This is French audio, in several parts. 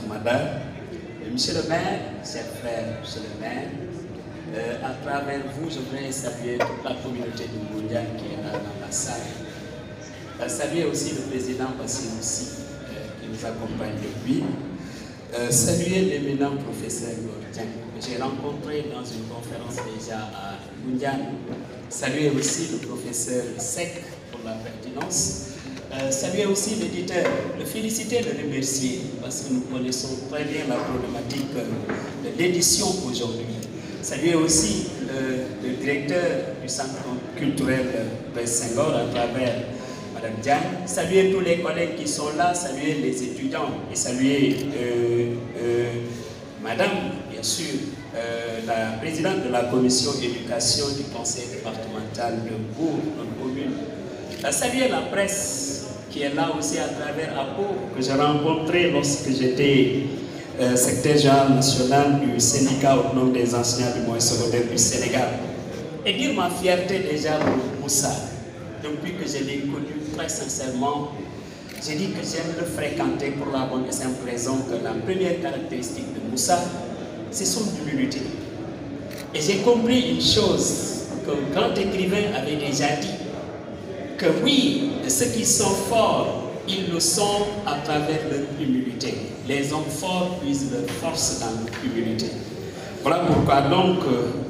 Madame, Monsieur le maire, chers frères, Monsieur le maire, à travers vous, je voudrais saluer toute la communauté de Ngoundiane qui est là dans la salle. Saluer aussi le président Bassirou aussi, qui nous accompagne depuis. Saluer l'éminent professeur Gordien, que j'ai rencontré dans une conférence déjà à Ngoundiane. Saluer aussi le professeur Sec pour la pertinence. Saluer aussi l'éditeur, le féliciter, le remercier, parce que nous connaissons très bien la problématique de l'édition aujourd'hui. Saluer aussi le directeur du centre culturel de Senghor à travers Madame Diane. Saluer tous les collègues qui sont là, saluer les étudiants et saluer Madame, bien sûr, la présidente de la commission éducation du conseil départemental de Bourg, notre commune. Saluer la presse qui est là aussi à travers APO, que j'ai rencontré lorsque j'étais secrétaire général national du syndicat autonome des enseignants du moyen secondaire du Sénégal. Et dire ma fierté déjà pour Moussa, depuis que je l'ai connu très sincèrement, j'ai dit que j'aime le fréquenter pour la bonne et simple raison que la première caractéristique de Moussa, c'est son humilité. Et j'ai compris une chose qu'un grand écrivain avait déjà dit, que oui, ceux qui sont forts, ils le sont à travers leur humilité. Les hommes forts puisent leur force dans leur humilité. Voilà pourquoi donc,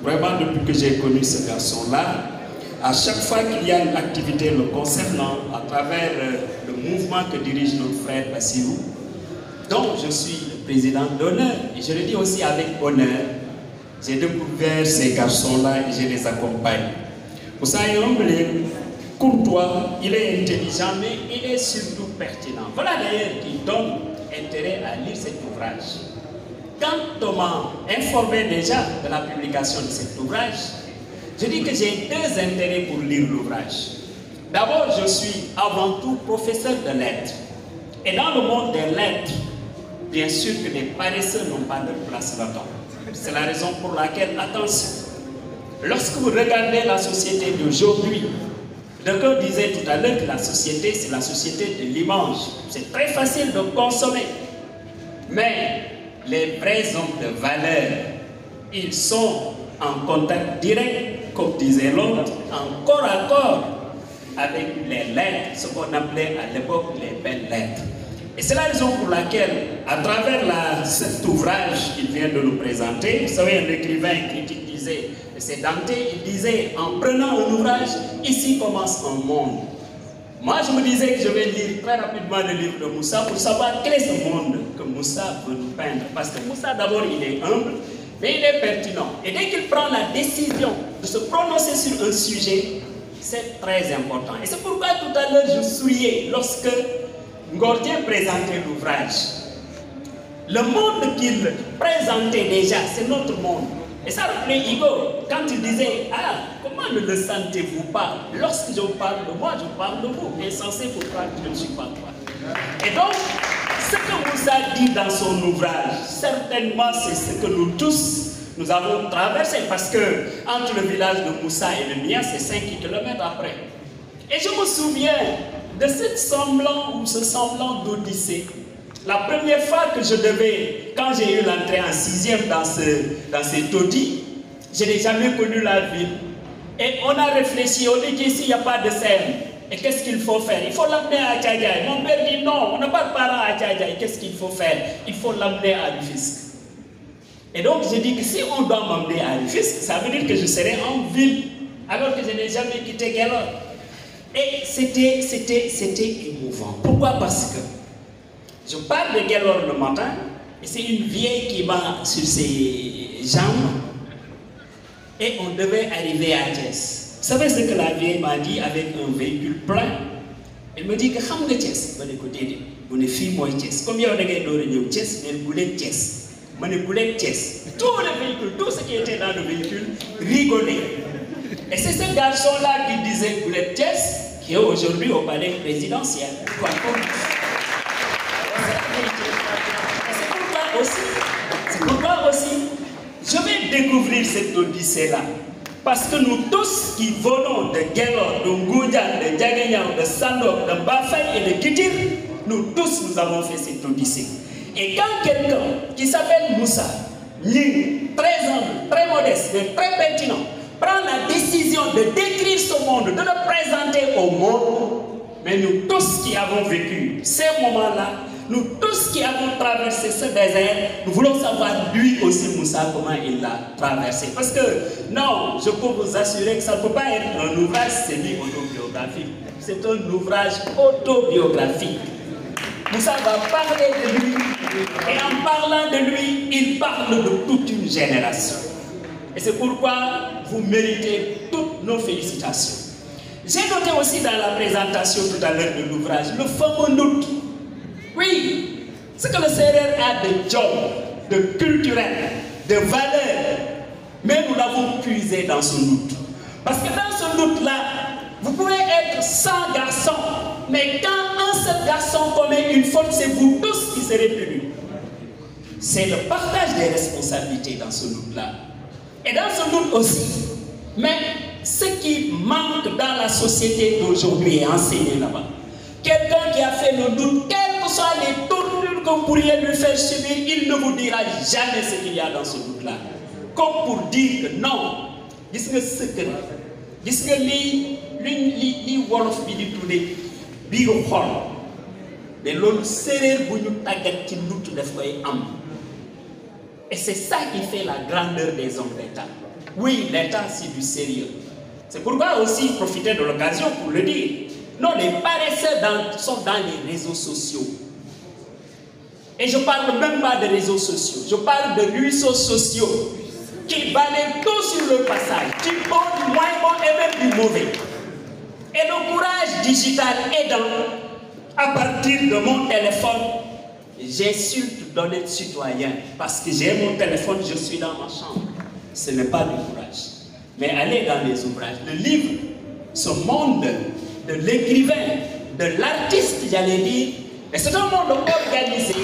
vraiment depuis que j'ai connu ce garçon-là, à chaque fois qu'il y a une activité le concernant, à travers le mouvement que dirige notre frère Bassirou, dont je suis le président d'honneur, et je le dis aussi avec honneur, j'ai découvert ces garçons-là et je les accompagne. Vous savez, courtois, il est intelligent, mais il est surtout pertinent. Voilà d'ailleurs qui donne intérêt à lire cet ouvrage. Quand on m'a informé déjà de la publication de cet ouvrage, je dis que j'ai deux intérêts pour lire l'ouvrage. D'abord, je suis avant tout professeur de lettres. Et dans le monde des lettres, bien sûr que les paresseux n'ont pas de place là-dedans. C'est la raison pour laquelle, attention, lorsque vous regardez la société d'aujourd'hui, Quelqu'un disait tout à l'heure que la société, c'est la société de l'image. C'est très facile de consommer. Mais les vrais hommes de valeur, ils sont en contact direct, comme disait l'autre, en corps à corps avec les lettres, ce qu'on appelait à l'époque les belles lettres. Et c'est la raison pour laquelle, à travers cet ouvrage qu'il vient de nous présenter, vous savez, un écrivain, un critique disait, c'est Dante, il disait, en prenant un ouvrage, ici commence un monde. Moi, je me disais que je vais lire très rapidement le livre de Moussa pour savoir quel est ce monde que Moussa veut nous peindre. Parce que Moussa, d'abord, il est humble, mais il est pertinent. Et dès qu'il prend la décision de se prononcer sur un sujet, c'est très important. Et c'est pourquoi tout à l'heure, je souriais lorsque Ngordien présentait l'ouvrage. Le monde qu'il présentait déjà, c'est notre monde. Et ça rappelait Igo, quand il disait, ah, comment ne le sentez-vous pas? Lorsque je parle de moi, je parle de vous. Insensé pour croire que je ne suis pas toi. Et donc, ce que Moussa dit dans son ouvrage, certainement c'est ce que nous tous, nous avons traversé. Parce que entre le village de Moussa et le mien, c'est 5 km après. Et je me souviens de ce semblant d'Odyssée. La première fois que je devais, quand j'ai eu l'entrée en 6e dans cet Audi, je n'ai jamais connu la ville. Et on a réfléchi, on dit qu'ici il n'y a pas de Seine. Et qu'est-ce qu'il faut faire? Il faut l'amener à Tchadjaï. Mon père dit non, on n'a pas de parents à Tchadjaï. Qu'est-ce qu'il faut faire? Il faut l'amener à Rufisque. Et donc j'ai dit que si on doit m'emmener à Rufisque, ça veut dire que je serai en ville, alors que je n'ai jamais quitté Guelor. Et c'était émouvant. Pourquoi? Parce que je parle de Guelor le matin, et c'est une vieille qui va sur ses jambes, et on devait arriver à Thiès. Vous savez ce que la vieille m'a dit avec un véhicule plein? Elle me dit que xam nga Thiès. Je dis que déedéet, mu ne fii mooy Thiès. Comme yow da ngay door a ñëw Thiès, mais guleet Thiès. Ma ne guleet Thiès. Tous les véhicules, tout ce qui était dans le véhicule rigolait. Et c'est ce garçon-là qui disait guleet Thiès, qui est aujourd'hui au palais présidentiel. C'est pourquoi aussi, je vais découvrir cette odyssée-là. Parce que nous tous qui venons de Guelor, de Ngoundiane, de Diaguignao, de Sandok, de Bafay et de Kitir, nous tous nous avons fait cette odyssée. Et quand quelqu'un qui s'appelle Moussa, très humble, très modeste, mais très pertinent, prend la décision de décrire ce monde, de le présenter au monde, mais nous tous qui avons vécu ces moments-là, nous tous qui avons traversé ce désert, nous voulons savoir lui aussi, Moussa, comment il l'a traversé. Parce que, non, je peux vous assurer que ça ne peut pas être un ouvrage semi-autobiographique. C'est un ouvrage autobiographique. Moussa va parler de lui, et en parlant de lui, il parle de toute une génération. Et c'est pourquoi vous méritez toutes nos félicitations. J'ai noté aussi dans la présentation tout à l'heure de l'ouvrage, le fameux doute. Oui, ce que le Sérère a de job, de culturel, de valeur, mais nous l'avons puisé dans ce doute. Parce que dans ce doute-là, vous pouvez être 100 garçons, mais quand un seul garçon commet une faute, c'est vous tous qui serez punis. C'est le partage des responsabilités dans ce doute-là. Et dans ce doute aussi, mais ce qui manque dans la société d'aujourd'hui est enseigné là-bas. Quelqu'un qui a fait le doute, quelles que soient les tortures que vous pourriez lui faire subir, il ne vous dira jamais ce qu'il y a dans ce doute-là. Comme pour dire que non, gis nga secret, gis nga li wolof bi di tuddee biiru xol, mais loolu séeréer bu ñu tàggat ci doute daf koy am. Et c'est ça qui fait la grandeur des hommes d'État. Oui, l'État, c'est du sérieux. C'est pourquoi aussi profiter de l'occasion pour le dire. Non, les paresseux sont dans les réseaux sociaux. Et je ne parle même pas de réseaux sociaux. Je parle de ruisseaux sociaux qui balayent tout sur le passage, du bon, du moins bon et même du mauvais. Et le courage digital aidant, à partir de mon téléphone, j'ai su donner de citoyen. Parce que j'ai mon téléphone, je suis dans ma chambre. Ce n'est pas du courage. Mais allez dans les ouvrages, le livre, ce monde de l'écrivain, de l'artiste, j'allais dire, et c'est un monde organisé,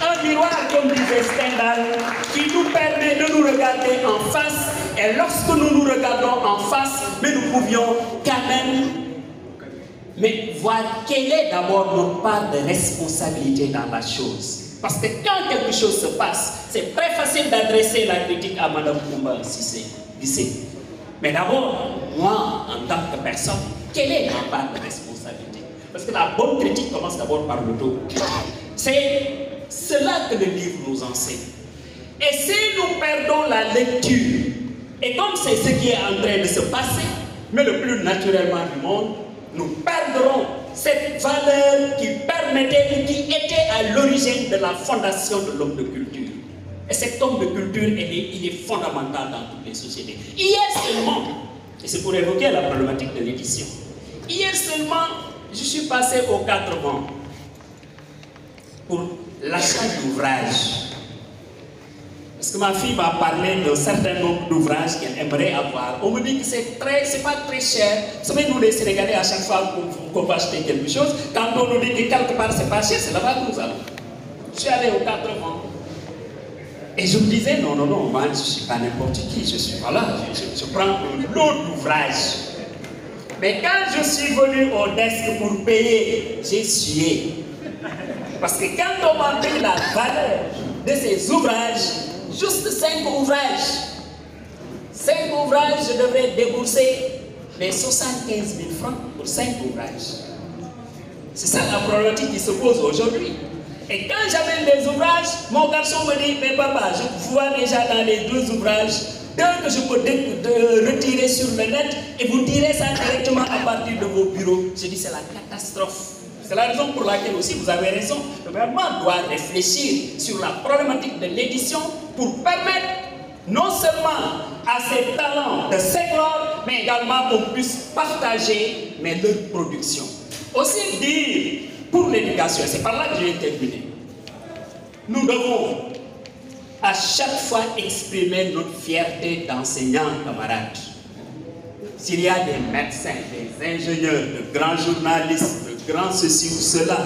un miroir, comme disait Stendhal, qui nous permet de nous regarder en face, et lorsque nous nous regardons en face, mais nous pouvions quand même voir quelle est d'abord notre part de responsabilité dans la chose. Parce que quand quelque chose se passe, c'est très facile d'adresser la critique à Mme Koumba Cissé. Mais d'abord, moi, en tant que personne, quelle est ma part de responsabilité? Parce que la bonne critique commence d'abord par le dos. C'est cela que le livre nous enseigne. Et si nous perdons la lecture, et comme c'est ce qui est en train de se passer, mais le plus naturellement du monde, nous perdrons cette valeur qui permettait, qui était à l'origine de la fondation de l'homme de culture. Et cet homme de culture, il est fondamental dans toutes les sociétés. Hier seulement, et c'est pour évoquer la problématique de l'édition, hier seulement, je suis passé aux 4 vents pour l'achat d'ouvrages. Parce que ma fille m'a parlé d'un certain nombre d'ouvrages qu'elle aimerait avoir. On me dit que c'est pas très cher. Vous savez, nous les Sénégalais, à chaque fois qu'on va acheter quelque chose, quand on nous dit que quelque part c'est pas cher, c'est là-bas que nous allons. Je suis allé aux 4 vents. Et je me disais, non, moi je ne suis pas n'importe qui, je prends un lot d'ouvrages. Mais quand je suis venu au desk pour payer, j'ai sué. Parce que quand on m'a pris la valeur de ces ouvrages, juste 5 ouvrages. 5 ouvrages, je devrais débourser les 75 000 francs pour 5 ouvrages. C'est ça la problématique qui se pose aujourd'hui. Et quand j'amène des ouvrages, mon garçon me dit, mais papa, je vois déjà dans les 2 ouvrages, 2 que je peux retirer sur le net et vous direz ça directement à partir de vos bureaux. Je dis, c'est la catastrophe. C'est la raison pour laquelle aussi vous avez raison. Le gouvernement doit réfléchir sur la problématique de l'édition pour permettre non seulement à ces talents de s'éclore, mais également qu'on puisse partager leur production. Aussi dire pour l'éducation, c'est par là que je vais terminer. Nous devons à chaque fois exprimer notre fierté d'enseignants, camarades. S'il y a des médecins, des ingénieurs, de grands journalistes, de grands ceci ou cela,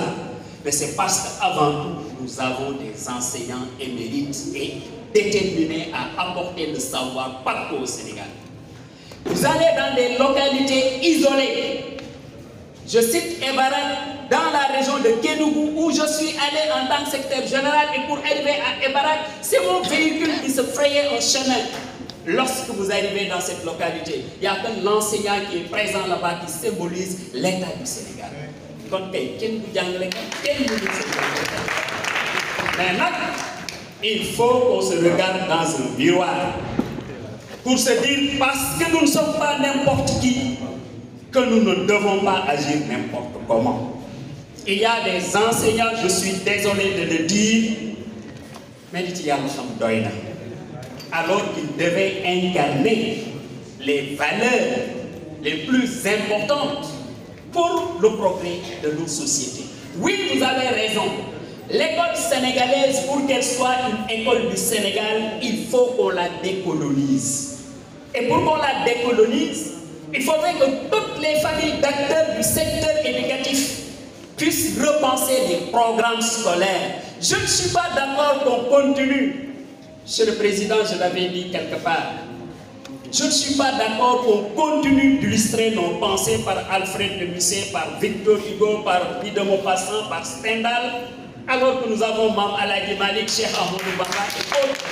mais c'est parce qu'avant tout, nous avons des enseignants émérites et déterminés à apporter le savoir partout au Sénégal. Vous allez dans des localités isolées. Je cite Ebarak, dans la région de Kédougou où je suis allé en tant que secrétaire général et pour arriver à Ebarak, c'est mon véhicule qui se frayait un chemin. Lorsque vous arrivez dans cette localité, il n'y a qu'un enseignant qui est présent là-bas qui symbolise l'État du Sénégal. Maintenant, il faut qu'on se regarde dans un miroir pour se dire, parce que nous ne sommes pas n'importe qui, que nous ne devons pas agir n'importe comment. Il y a des enseignants, je suis désolé de le dire, mais alors qu'ils devaient incarner les valeurs les plus importantes pour le progrès de nos sociétés. Oui, vous avez raison. L'école sénégalaise, pour qu'elle soit une école du Sénégal, il faut qu'on la décolonise. Et pour qu'on la décolonise, il faudrait que toutes les familles d'acteurs du secteur éducatif puissent repenser les programmes scolaires. Je ne suis pas d'accord qu'on continue. Monsieur le Président, je l'avais dit quelque part. Je ne suis pas d'accord qu'on continue d'illustrer nos pensées par Alfred de Musset, par Victor Hugo, par Guy de Maupassant, par Stendhal, alors que nous avons Mam Alhaji Malik, Cheikh Ahmadou Bamba et autres.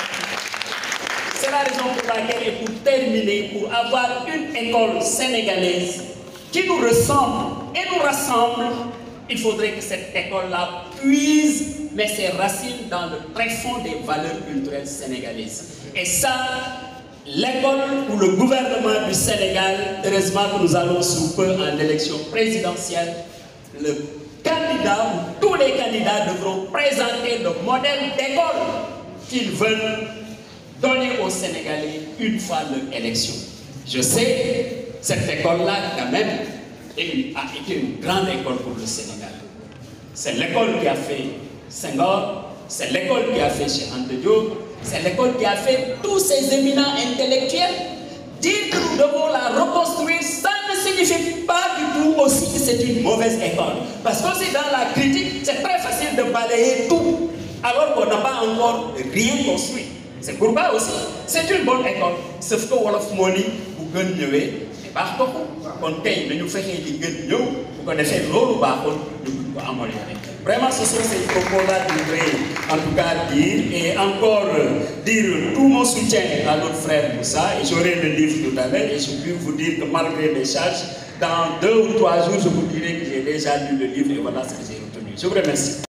C'est la raison pour laquelle, et pour terminer, pour avoir une école sénégalaise qui nous ressemble et nous rassemble, il faudrait que cette école-là puise mais ses racines dans le tréfonds des valeurs culturelles sénégalaises. Et ça, l'école ou le gouvernement du Sénégal, heureusement que nous allons sous peu en élection présidentielle, le candidat ou tous les candidats devront présenter le modèle d'école qu'ils veulent donner aux Sénégalais une fois leur élection. Je sais, cette école-là, quand même, a été une grande école pour le Sénégal. C'est l'école qui a fait Senghor, c'est l'école qui a fait chez Anta Diop, c'est l'école qui a fait tous ces éminents intellectuels. Dire que nous devons la reconstruire, ça ne signifie pas du tout aussi que c'est une mauvaise école. Parce qu'aussi dans la critique, c'est très facile de balayer tout, alors qu'on n'a pas encore rien construit. C'est pourquoi aussi, c'est une bonne école. Sauf que Wolof Moni, vous gagnez, et par contre, on paye, mais nous faisons des gagneux, vous connaissez l'eau, nous améliorer. Vraiment, ce sont ces propos-là que je voudrais en tout cas dire, et encore dire tout mon soutien à notre frère Moussa, et j'aurai le livre tout à l'heure, et je peux vous dire que malgré les charges, dans 2 ou 3 jours, je vous dirai que j'ai déjà lu le livre, et voilà ce que j'ai retenu. Je vous remercie.